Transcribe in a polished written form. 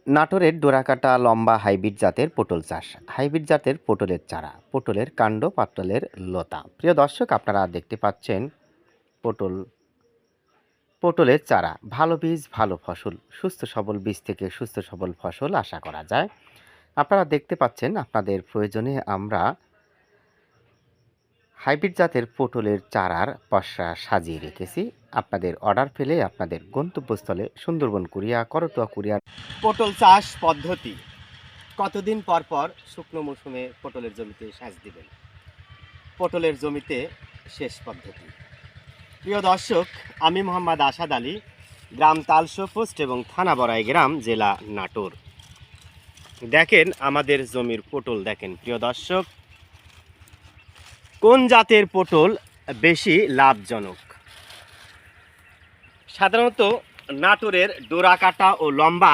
নাটোরের ডোরাকাটা লম্বা হাইব্রিড জাতের পটল চাষ। হাইব্রিড জাতের পটলের চারা, পটলের কাণ্ড, পাতলের লতা। প্রিয় দর্শক, আপনারা দেখতে পাচ্ছেন পটল পটলের চারা। ভালো বীজ ভালো ফসল, সুস্থ সবল বীজ থেকে সুস্থ সবল ফসল আশা করা যায়। আপনারা দেখতে পাচ্ছেন আপনাদের প্রয়োজনে আমরা হাইব্রিড জাতের পটলের চারার পসরা সাজিয়ে রেখেছি। আপনাদের অর্ডার পেলে আপনাদের গন্তব্যস্থলে সুন্দরবন কুরিয়া, করতোয়া কুরিয়ার। পটল চাষ পদ্ধতি: কতদিন পর পর শুকনো মৌসুমে পটলের জমিতে সেচ দিবেন? পটলের জমিতে সেচ পদ্ধতি। প্রিয় দর্শক, আমি মোহাম্মদ আসাদ আলী, গ্রাম তালশো পোস্ট এবং থানা বড়াই গ্রাম, জেলা নাটোর। দেখেন আমাদের জমির পটল দেখেন। প্রিয় দর্শক, কোন জাতের পটল বেশি লাভজনক? সাধারণত নাটোরের ডোরাকাটা ও লম্বা